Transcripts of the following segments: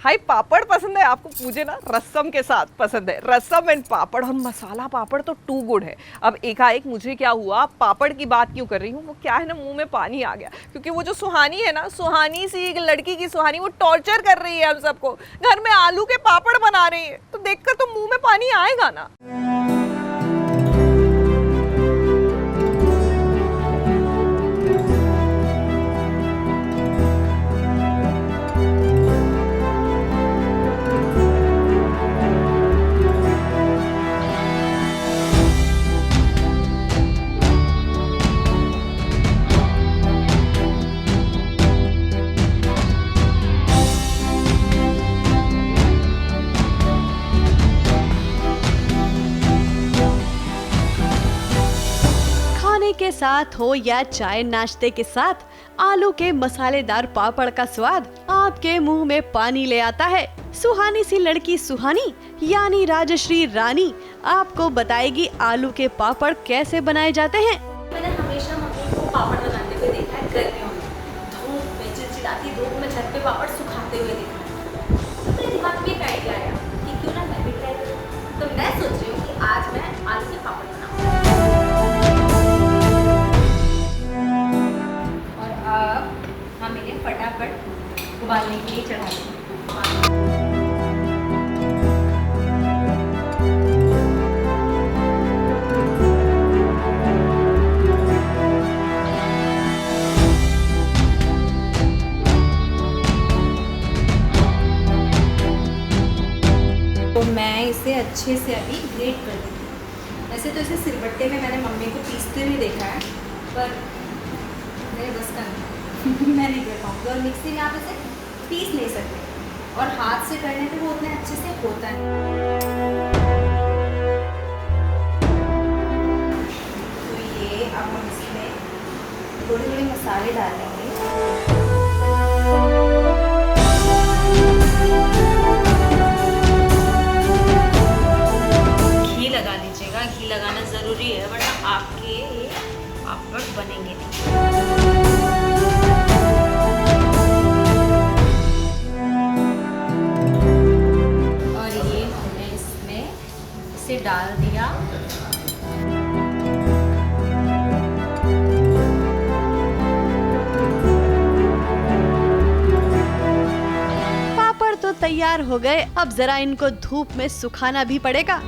भाई पापड़ पसंद है आपको? मुझे ना रसम के साथ पसंद है, रसम एंड पापड़, और मसाला पापड़ तो टू गुड है। अब एकाएक मुझे क्या हुआ, पापड़ की बात क्यों कर रही हूँ, वो क्या है ना, मुंह में पानी आ गया, क्योंकि वो जो सुहानी है ना, सुहानी सी एक लड़की की सुहानी, वो टॉर्चर कर रही है हम सबको, घर में आलू के पापड़ बना रही है, तो देखकर तो मुंह में पानी आएगा ना। के साथ हो या चाय नाश्ते के साथ, आलू के मसालेदार पापड़ का स्वाद आपके मुंह में पानी ले आता है। सुहानी सी लड़की सुहानी यानी राजश्री रानी आपको बताएगी आलू के पापड़ कैसे बनाए जाते हैं। मैंने हमेशा मम्मी को पापड़ बनाते हुए देखा है गर्मियों में, धूप में, चिलचिलाती धूप में छत पे पापड़ सुखाते हुए देखा है। तो मेरे दिमाग में एक आइडिया आया कि क्यों ना मैं भी ट्राई करूं। तो मैं सोच रही हूँ कि आज मैं आलू के पापड़ बनाऊं। और अब हम इन्हें फटाफट उबालने के लिए चढ़ा देंगे। तो मैं इसे अच्छे से अभी ग्रेट कर देती हूँ। वैसे तो इसे सिलबट्टे में मैंने मम्मी को पीसते हुए देखा है, पर मेरे बस का नहीं मैं नहीं कर पाऊँगी। और मिक्सी में आप इसे पीस नहीं सकते, और हाथ से करने पे वो उतने अच्छे से होता है। तो ये अब हम इसमें थोड़े थोड़े मसाले डालेंगे। घी लगाना ज़रूरी है, वरना आपके ये पापड़ बनेंगे नहीं। और ये हमने इसमें इसे डाल दिया। पापड़ तो तैयार हो गए, अब जरा इनको धूप में सुखाना भी पड़ेगा।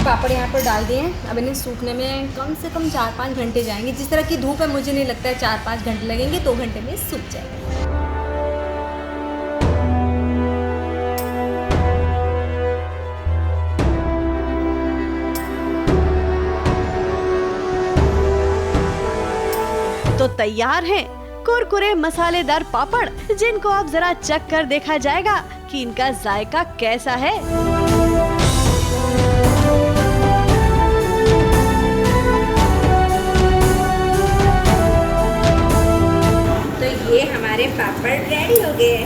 पापड़ यहाँ पर डाल दिए हैं। अब इन्हें सूखने में कम से कम 4-5 घंटे जाएंगे। जिस तरह की धूप है, मुझे नहीं लगता है 4-5 घंटे लगेंगे, 2 घंटे में सूख जाएंगे। तो तैयार हैं कुरकुरे मसालेदार पापड़, जिनको अब जरा चख कर देखा जाएगा कि इनका जायका कैसा है। तो ये हमारे पापड़ रेडी हो गए।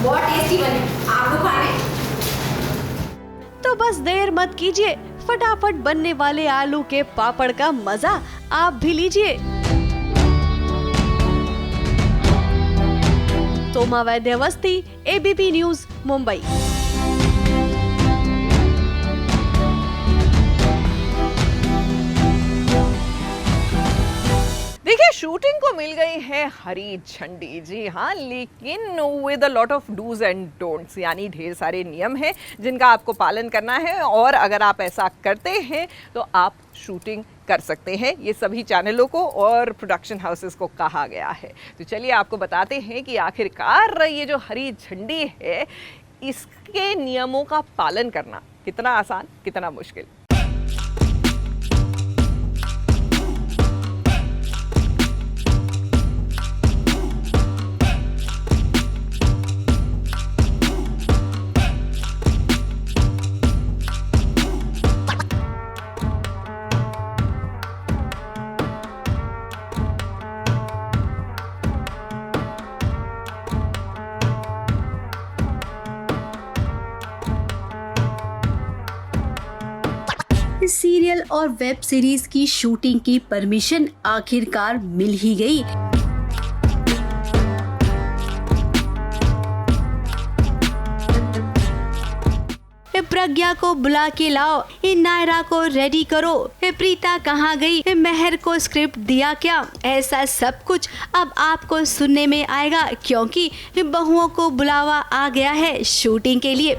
बहुत टेस्टी बने, आपको खाने? तो बस देर मत कीजिए, फटाफट बनने वाले आलू के पापड़ का मजा आप भी लीजिए। सोमा वैद्यवस्ती, एबीपी न्यूज, मुंबई। देखिए, शूटिंग को मिल गई है हरी झंडी, जी हाँ, लेकिन with a lot of dos and don'ts, यानी ढेर सारे नियम हैं जिनका आपको पालन करना है, और अगर आप ऐसा करते हैं तो आप शूटिंग कर सकते हैं। ये सभी चैनलों को और प्रोडक्शन हाउसेस को कहा गया है। तो चलिए आपको बताते हैं कि आखिरकार ये जो हरी झंडी है, इसके नियमों का पालन करना कितना आसान, कितना मुश्किल। सीरियल और वेब सीरीज की शूटिंग की परमिशन आखिरकार मिल ही गई। प्रज्ञा को बुला के लाओ, नायरा को रेडी करो, प्रीता कहाँ गई, मेहर को स्क्रिप्ट दिया क्या, ऐसा सब कुछ अब आपको सुनने में आएगा, क्योंकि बहुओं को बुलावा आ गया है शूटिंग के लिए।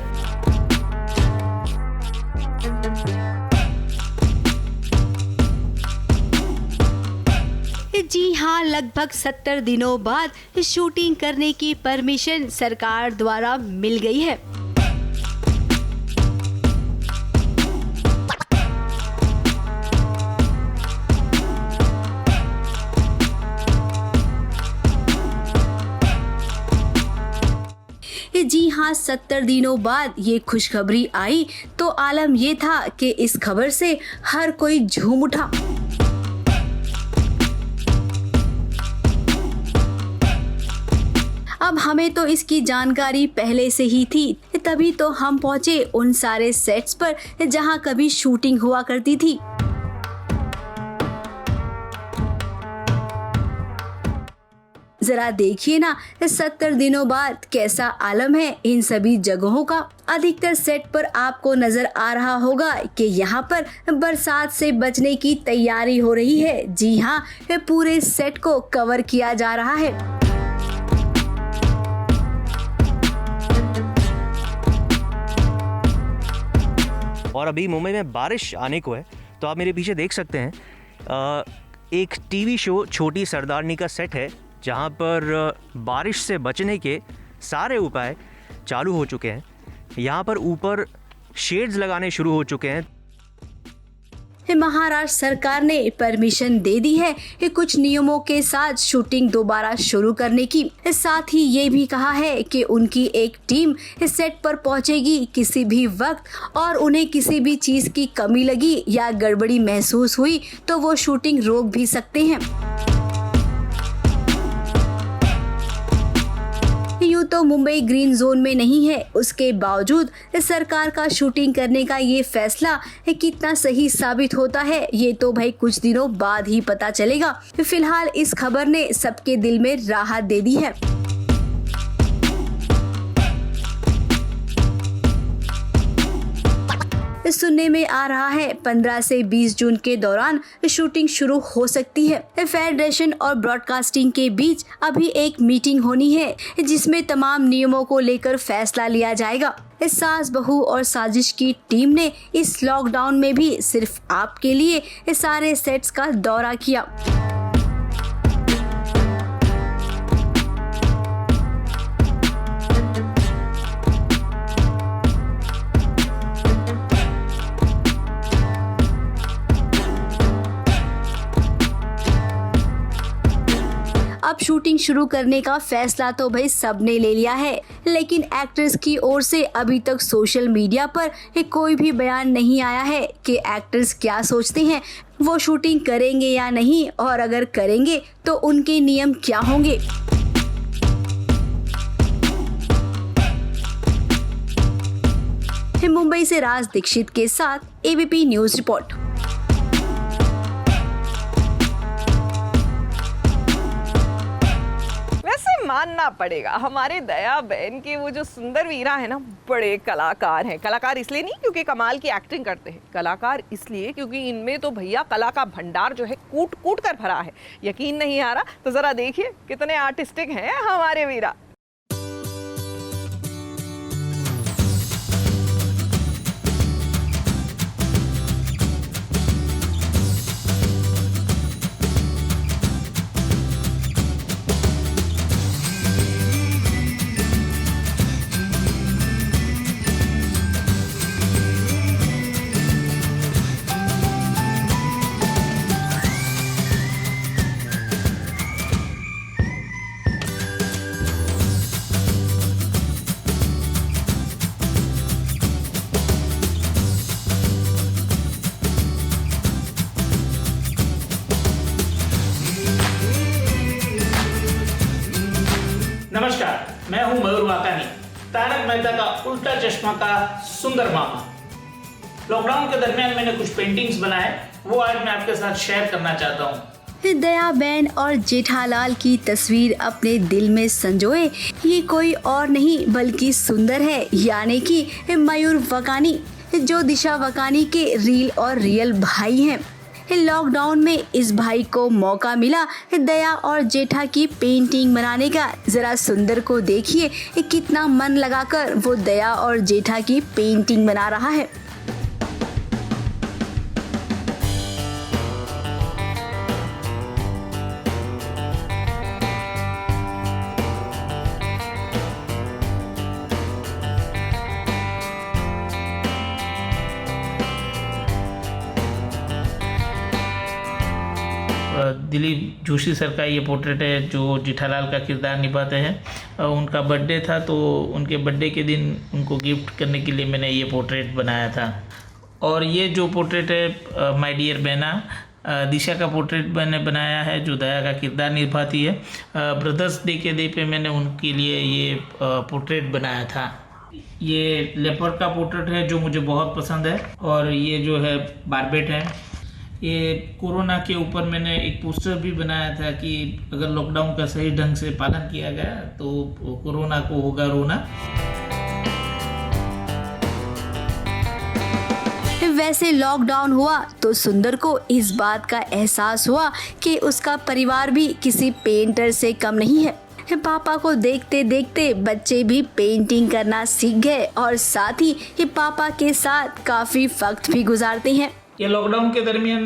जी हाँ, लगभग 70 दिनों बाद शूटिंग करने की परमिशन सरकार द्वारा मिल गई है। जी हाँ, 70 दिनों बाद ये खुशखबरी आई तो आलम ये था कि इस खबर से हर कोई झूम उठा। अब हमें तो इसकी जानकारी पहले से ही थी, तभी तो हम पहुंचे उन सारे सेट्स पर जहां कभी शूटिंग हुआ करती थी। जरा देखिए ना, 70 दिनों बाद कैसा आलम है इन सभी जगहों का। अधिकतर सेट पर आपको नजर आ रहा होगा कि यहाँ पर बरसात से बचने की तैयारी हो रही है। जी हाँ, पूरे सेट को कवर किया जा रहा है। और अभी मुंबई में बारिश आने को है, तो आप मेरे पीछे देख सकते हैं एक टीवी शो छोटी सरदारनी का सेट है, जहां पर बारिश से बचने के सारे उपाय चालू हो चुके हैं। यहाँ पर ऊपर शेड्स लगाने शुरू हो चुके हैं। महाराष्ट्र सरकार ने परमिशन दे दी है कि कुछ नियमों के साथ शूटिंग दोबारा शुरू करने की। साथ ही ये भी कहा है कि उनकी एक टीम सेट पर पहुंचेगी किसी भी वक्त, और उन्हें किसी भी चीज की कमी लगी या गड़बड़ी महसूस हुई तो वो शूटिंग रोक भी सकते हैं। यूं तो मुंबई ग्रीन जोन में नहीं है, उसके बावजूद सरकार का शूटिंग करने का ये फैसला कितना सही साबित होता है ये तो भाई कुछ दिनों बाद ही पता चलेगा। फिलहाल इस खबर ने सबके दिल में राहत दे दी है। सुनने में आ रहा है 15 से 20 जून के दौरान शूटिंग शुरू हो सकती है। फेडरेशन और ब्रॉडकास्टिंग के बीच अभी एक मीटिंग होनी है, जिसमें तमाम नियमों को लेकर फैसला लिया जाएगा। सास बहू और साजिश की टीम ने इस लॉकडाउन में भी सिर्फ आपके लिए सारे सेट्स का दौरा किया। अब शूटिंग शुरू करने का फैसला तो भाई सबने ले लिया है, लेकिन एक्टर्स की ओर से अभी तक सोशल मीडिया पर कोई भी बयान नहीं आया है कि एक्टर्स क्या सोचते हैं, वो शूटिंग करेंगे या नहीं, और अगर करेंगे तो उनके नियम क्या होंगे। मुंबई से राज दीक्षित के साथ एबीपी न्यूज रिपोर्ट। मानना पड़ेगा हमारे दया बहन के वो जो सुंदर वीरा है ना, बड़े कलाकार हैं। कलाकार इसलिए नहीं क्योंकि कमाल की एक्टिंग करते हैं, कलाकार इसलिए क्योंकि इनमें तो भैया कला का भंडार जो है कूट कूट कर भरा है। यकीन नहीं आ रहा तो जरा देखिए कितने आर्टिस्टिक हैं हमारे वीरा। नमस्कार, मैं हूं मयूर वाकानी, तारक मेहता का उल्टा चश्मा का सुंदर मामा। लॉकडाउन के दरमियान मैंने कुछ पेंटिंग्स बनाए, वो आज मैं आपके साथ शेयर करना चाहता हूँ। दयाबेन और जेठालाल की तस्वीर अपने दिल में संजोए, ये कोई और नहीं बल्कि सुंदर है, यानी कि मयूर वकानी, जो दिशा वकानी के रील और रियल भाई हैं। लॉकडाउन में इस भाई को मौका मिला दया और जेठा की पेंटिंग बनाने का। जरा सुंदर को देखिए कितना मन लगाकर वो दया और जेठा की पेंटिंग बना रहा है। दिलीप जोशी सर का ये पोर्ट्रेट है जो जेठालाल का किरदार निभाते हैं। उनका बर्थडे था तो उनके बर्थडे के दिन उनको गिफ्ट करने के लिए मैंने ये पोर्ट्रेट बनाया था। और ये जो पोर्ट्रेट है माय डियर बहना, दिशा का पोर्ट्रेट मैंने बनाया है जो दया का किरदार निभाती है। ब्रदर्स डे के डे पे मैंने उनके लिए ये पोर्ट्रेट बनाया था। ये लेपर्ड का पोर्ट्रेट है जो मुझे बहुत पसंद है। और ये जो है बारबेट है। ये कोरोना के ऊपर मैंने एक पोस्टर भी बनाया था कि अगर लॉकडाउन का सही ढंग से पालन किया गया तो कोरोना को होगा रोना। वैसे लॉकडाउन हुआ तो सुंदर को इस बात का एहसास हुआ कि उसका परिवार भी किसी पेंटर से कम नहीं है। पापा को देखते देखते बच्चे भी पेंटिंग करना सीख गए और साथ ही ये पापा के साथ काफी वक्त भी गुजारते हैं। ये लॉकडाउन के दरमियान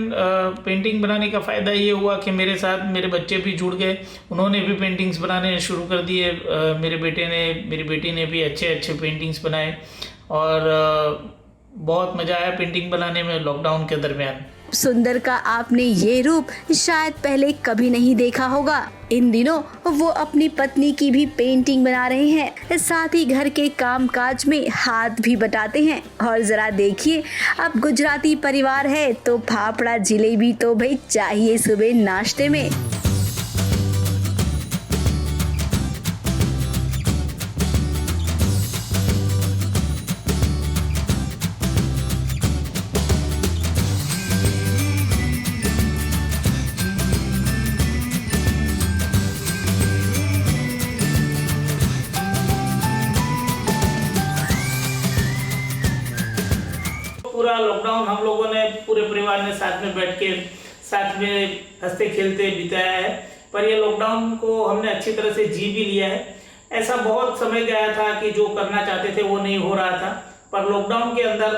पेंटिंग बनाने का फ़ायदा ये हुआ कि मेरे साथ मेरे बच्चे भी जुड़ गए, उन्होंने भी पेंटिंग्स बनाने शुरू कर दिए। मेरे बेटी ने भी अच्छे पेंटिंग्स बनाए और बहुत मज़ा आया पेंटिंग बनाने में लॉकडाउन के दरमियान। सुंदर का आपने ये रूप शायद पहले कभी नहीं देखा होगा। इन दिनों वो अपनी पत्नी की भी पेंटिंग बना रहे हैं, साथ ही घर के कामकाज में हाथ भी बटाते हैं। और जरा देखिए, अब गुजराती परिवार है तो फाफड़ा जलेबी तो भाई चाहिए सुबह नाश्ते में। पूरा लॉकडाउन हम लोगों ने पूरे परिवार ने साथ में बैठ के साथ में हंसते खेलते बिताया है। पर ये लॉकडाउन को हमने अच्छी तरह से जी भी लिया है। ऐसा बहुत समय गया था कि जो करना चाहते थे वो नहीं हो रहा था, पर लॉकडाउन के अंदर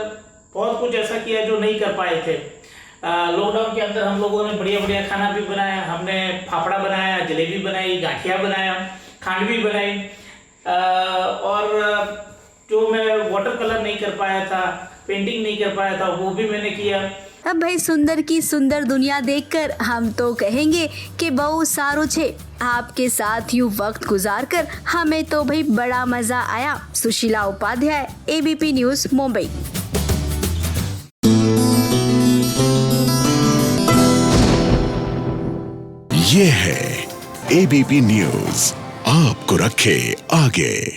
बहुत कुछ ऐसा किया जो नहीं कर पाए थे। लॉकडाउन के अंदर हम लोगों ने बढ़िया खाना भी बनाया। हमने फाफड़ा बनाया, जलेबी बनाई, गाठिया बनाया, खांडवी बनाई। और जो मैं वाटर कलर नहीं कर पाया था, पेंटिंग नहीं कर पाया था, वो भी मैंने किया। अब भाई सुंदर की सुंदर दुनिया देखकर हम तो कहेंगे कि बहु सारो छे। आपके साथ यूं वक्त गुजार कर हमें तो भाई बड़ा मजा आया। Sushila Upadhyay, ABP news, Mumbai. ये है एबीपी न्यूज, आपको रखे आगे।